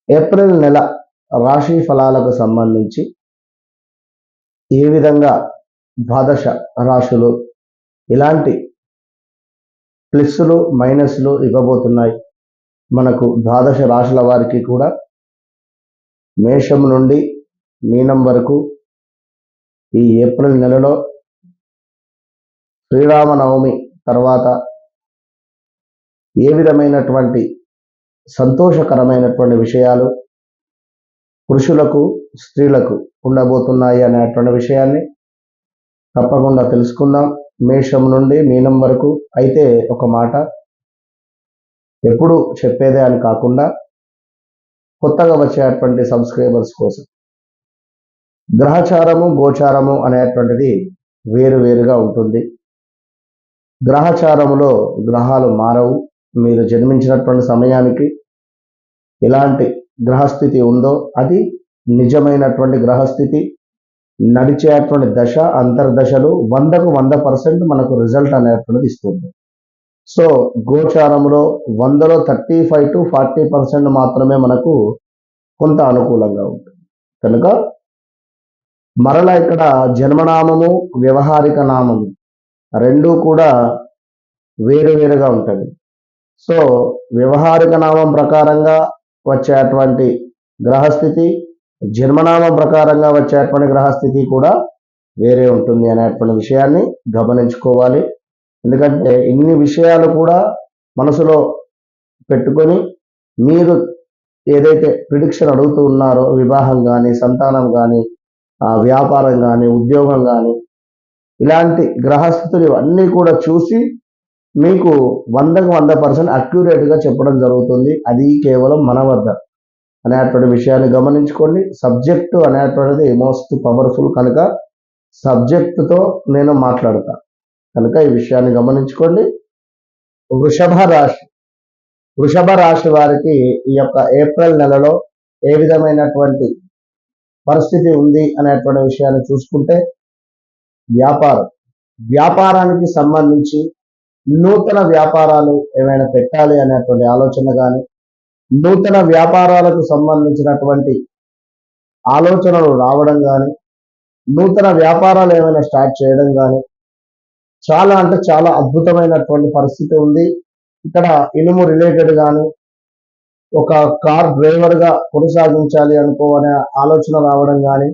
April నెల రాశి ఫలాలకు సంబంధించి ఏ విధంగా ద్వాదశ రాశులు ఇలాంటి ప్లస్లు మైనస్లు ఇవ్వబోతున్నాయి మనకు ద్వాదశ రాశుల వారికి కూడా మేషం నుండి మీనం వరకు ఈ ఏప్రిల్ నెలలో శ్రీరామనవమి తర్వాత ఏ విధమైనటువంటి సంతోషకరమైనటువంటి విషయాలు పురుషులకు స్త్రీలకు ఉండబోతున్నాయి అనేటువంటి విషయాన్ని తప్పకుండా తెలుసుకుందాం. మేషం నుండి మీనం వరకు. అయితే ఒక మాట ఎప్పుడు చెప్పేదే అని కాకుండా కొత్తగా వచ్చేటువంటి సబ్స్క్రైబర్స్ కోసం గ్రహచారము గోచారము అనేటువంటిది వేరువేరుగా ఉంటుంది. గ్రహచారములో గ్రహాలు మారవు. మీరు జన్మించినటువంటి సమయానికి ఎలాంటి గ్రహస్థితి ఉందో అది నిజమైనటువంటి గ్రహస్థితి. నడిచేటువంటి దశ అంతర్దశలు 100కు 100% మనకు రిజల్ట్ అనేటువంటిది ఇస్తుంది. సో గోచారములో 100లో 35 to 40% మాత్రమే మనకు కొంత అనుకూలంగా ఉంటుంది. కనుక మరలా ఇక్కడ జన్మనామము వ్యవహారిక నామము రెండూ కూడా వేరువేరుగా ఉంటుంది. సో వ్యవహారిక నామం ప్రకారంగా వచ్చేటువంటి గ్రహస్థితి, జన్మనామం ప్రకారంగా వచ్చేటువంటి గ్రహస్థితి కూడా వేరే ఉంటుంది అనేటువంటి విషయాన్ని గమనించుకోవాలి. ఎందుకంటే ఇన్ని విషయాలు కూడా మనసులో పెట్టుకొని మీరు ఏదైతే ప్రిడిక్షన్ అడుగుతూ ఉన్నారో వివాహం కానీ, సంతానం కానీ, వ్యాపారం కానీ, ఉద్యోగం కానీ, ఇలాంటి గ్రహస్థితులు అన్నీ కూడా చూసి మీకు 100కు 100% అక్యురేట్గా చెప్పడం జరుగుతుంది. అది కేవలం మన వద్ద అనేటువంటి విషయాన్ని గమనించుకోండి. సబ్జెక్టు అనేటువంటిది మోస్ట్ పవర్ఫుల్ కనుక సబ్జెక్టుతో నేను మాట్లాడతా కనుక ఈ విషయాన్ని గమనించుకోండి. వృషభ రాశి వారికి ఈ యొక్క ఏప్రిల్ నెలలో ఏ విధమైనటువంటి పరిస్థితి ఉంది అనేటువంటి విషయాన్ని చూసుకుంటే వ్యాపారానికి సంబంధించి నూతన వ్యాపారాలు ఏమైనా పెట్టాలి అనేటువంటి ఆలోచన కానీ, నూతన వ్యాపారాలకు సంబంధించినటువంటి ఆలోచనలు రావడం కానీ, నూతన వ్యాపారాలు ఏమైనా స్టార్ట్ చేయడం కానీ చాలా అంటే చాలా అద్భుతమైనటువంటి పరిస్థితి ఉంది. ఇక్కడ ఇనుము రిలేటెడ్ కానీ, ఒక కార్ డ్రైవర్గా కొనసాగించాలి అనుకోవనే ఆలోచన రావడం కానీ,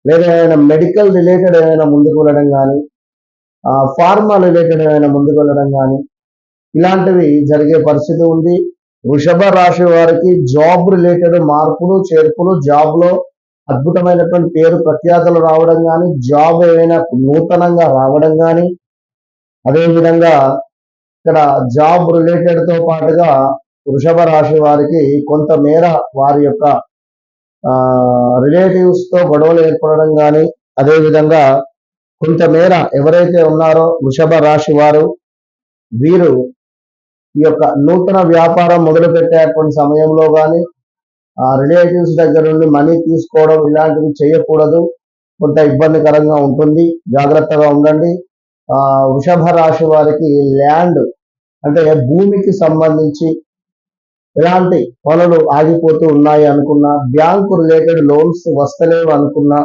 లేదా ఏమైనా మెడికల్ రిలేటెడ్ ఏమైనా ముందుకు వెళ్ళడం కానీ, ఫార్మా రిలేటెడ్ ఏమైనా ముందుకు వెళ్ళడం కానీ ఇలాంటివి జరిగే పరిస్థితి ఉంది. వృషభ రాశి వారికి జాబ్ రిలేటెడ్ మార్పులు చేర్పులు, జాబ్లో అద్భుతమైనటువంటి పేరు ప్రఖ్యాతలు రావడం కానీ, జాబ్ ఏమైనా నూతనంగా రావడం కానీ, అదేవిధంగా ఇక్కడ జాబ్ రిలేటెడ్తో పాటుగా వృషభ రాశి వారికి కొంతమేర వారి యొక్క రిలేటివ్స్తో గొడవలు ఏర్పడడం కానీ, అదేవిధంగా కొంతమేర ఎవరైతే ఉన్నారో వృషభ రాశి వారు వీరు ఈ యొక్క నూతన వ్యాపారం మొదలుపెట్టేటువంటి సమయంలో కానీ రిలేటివ్స్ దగ్గర నుండి మనీ తీసుకోవడం ఇలాంటివి చేయకూడదు. కొంత ఇబ్బందికరంగా ఉంటుంది. జాగ్రత్తగా ఉండండి. వృషభ రాశి వారికి ల్యాండ్ అంటే భూమికి సంబంధించి ఎలాంటి పనులు ఆగిపోతూ ఉన్నాయి అనుకున్నా, బ్యాంకు రిలేటెడ్ లోన్స్ వస్తలేవు అనుకున్నా,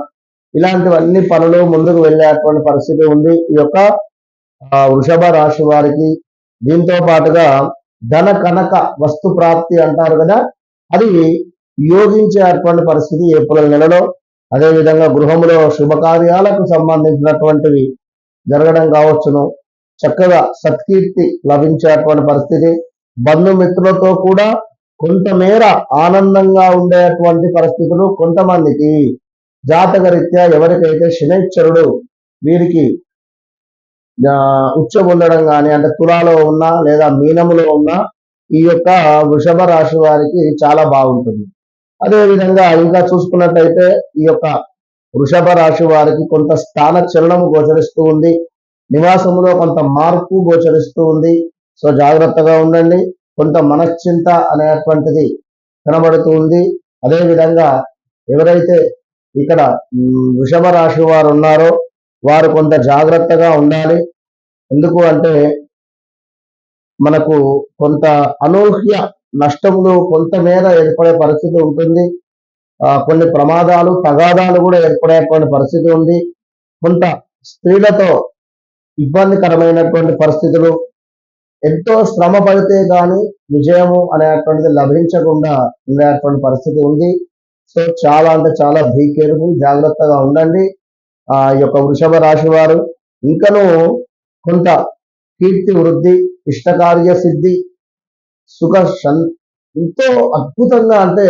ఇలాంటివన్నీ పనులు ముందుకు వెళ్ళేటువంటి పరిస్థితి ఉంది ఈ యొక్క వృషభ రాశి వారికి. దీంతో పాటుగా ధన కనక వస్తు ప్రాప్తి అంటారు కదా, అది యోగించేటువంటి పరిస్థితి ఏప్రిల్ నెలలో. అదేవిధంగా గృహంలో శుభకార్యాలకు సంబంధించినటువంటివి జరగడం కావచ్చును. చక్కగా సత్కీర్తి లభించేటువంటి పరిస్థితి. బంధుమిత్రులతో కూడా కొంతమేర ఆనందంగా ఉండేటువంటి పరిస్థితులు కొంతమందికి జాతకరీత్యా ఎవరికైతే శనైశ్వరుడు వీరికి ఉచ్చ ఉండడం కానీ, అంటే తులాలో ఉన్నా లేదా మీనములో ఉన్నా ఈ యొక్క వృషభ రాశి వారికి చాలా బాగుంటుంది. అదేవిధంగా ఇంకా చూసుకున్నట్లయితే ఈ యొక్క వృషభ రాశి వారికి కొంత స్థాన చలనము గోచరిస్తూ ఉంది. నివాసంలో కొంత మార్పు గోచరిస్తూ ఉంది. సో జాగ్రత్తగా ఉండండి. కొంత మనశ్చింత అనేటువంటిది కనబడుతూ ఉంది. అదేవిధంగా ఎవరైతే ఇక్కడ వృషభ రాశి వారు ఉన్నారో వారు కొంత జాగ్రత్తగా ఉండాలి. ఎందుకు అంటే మనకు కొంత అనూహ్య నష్టములు కొంతమేర ఏర్పడే పరిస్థితి ఉంటుంది. కొన్ని ప్రమాదాలు, తగాదాలు కూడా ఏర్పడేటువంటి పరిస్థితి ఉంది. కొంత స్త్రీలతో ఇబ్బందికరమైనటువంటి పరిస్థితులు, ఎంతో శ్రమ పడితే గాని విజయము అనేటువంటిది లభించకుండా ఉండేటువంటి పరిస్థితి ఉంది. సో చాలా అంటే చాలా బీ కేర్ఫుల్, జాగ్రత్తగా ఉండండి. ఈ యొక్క వృషభ రాశి వారు ఇంకనూ కొంత కీర్తి వృద్ధి, ఇష్టకార్య సిద్ధి, సుఖ ఎంతో అద్భుతంగా అంటే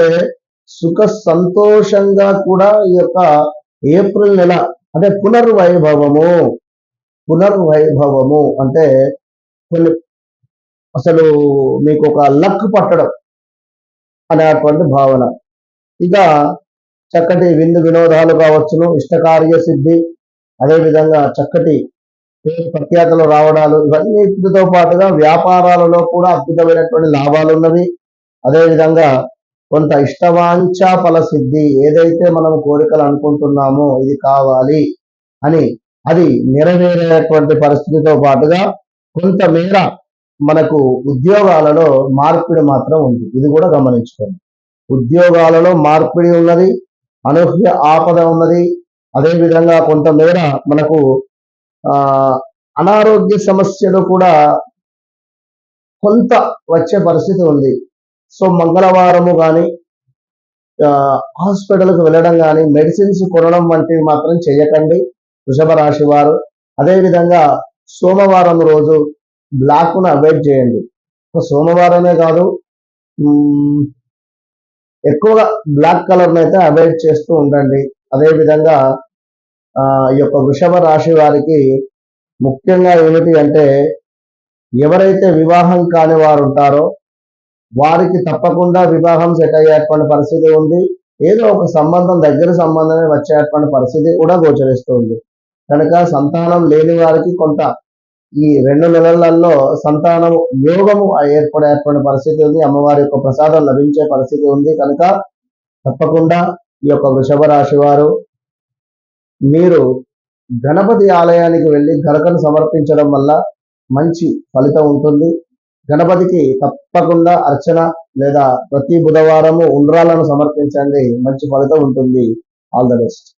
సుఖ సంతోషంగా కూడా ఈ యొక్క ఏప్రిల్ నెల అంటే పునర్వైభవము అంటే కొన్ని అసలు మీకు ఒక లక్ పట్టడం అనేటువంటి భావన. ఇక చక్కటి విందు వినోదాలు కావచ్చును, ఇష్టకార్య సిద్ధి, అదేవిధంగా చక్కటి పేరు ప్రఖ్యాతలు రావడాలు, ఇవన్నిటితో పాటుగా వ్యాపారాలలో కూడా అద్భుతమైనటువంటి లాభాలు ఉన్నవి. అదేవిధంగా కొంత ఇష్టవాంఛ ఫల సిద్ధి, ఏదైతే మనం కోరికలు అనుకుంటున్నామో ఇది కావాలి అని అది నెరవేరేటువంటి పరిస్థితితో పాటుగా కొంతమేర మనకు ఉద్యోగాలలో మార్పిడి మాత్రం ఉంది. ఇది కూడా గమనించుకోండి. ఉద్యోగాలలో మార్పిడి ఉన్నది, అనూహ్య ఆపద ఉన్నది. అదేవిధంగా కొంతమేర మనకు అనారోగ్య సమస్యలు కూడా కొంత వచ్చే పరిస్థితి ఉంది. సో మంగళవారము కానీ హాస్పిటల్కి వెళ్ళడం కానీ మెడిసిన్స్ కొనడం వంటివి మాత్రం చేయకండి వృషభ రాశి వారు. అదేవిధంగా సోమవారం రోజు బ్లాక్ను అవాయిడ్ చేయండి. సోమవారమే కాదు, ఎక్కువగా బ్లాక్ కలర్ని అయితే అవాయిడ్ చేస్తూ ఉండండి. అదేవిధంగా ఈ యొక్క వృషభ రాశి వారికి ముఖ్యంగా ఏమిటి అంటే, ఎవరైతే వివాహం కాని వారు ఉంటారో వారికి తప్పకుండా వివాహం సెట్ అయ్యేటువంటి పరిస్థితి ఉంది. ఏదో ఒక సంబంధం, దగ్గర సంబంధమే వచ్చేటువంటి పరిస్థితి కూడా గోచరిస్తుంది. కనుక సంతానం లేని వారికి కొంత ఈ 2 నెలలలో సంతానం యోగము ఏర్పడేటువంటి పరిస్థితి ఉంది. అమ్మవారి యొక్క ప్రసాదం లభించే పరిస్థితి ఉంది. కనుక తప్పకుండా ఈ యొక్క వృషభ రాశి వారు మీరు గణపతి ఆలయానికి వెళ్ళి గరకను సమర్పించడం వల్ల మంచి ఫలితం ఉంటుంది. గణపతికి తప్పకుండా అర్చన లేదా ప్రతి బుధవారము ఉండ్రాలను సమర్పించండి, మంచి ఫలితం ఉంటుంది. All the best.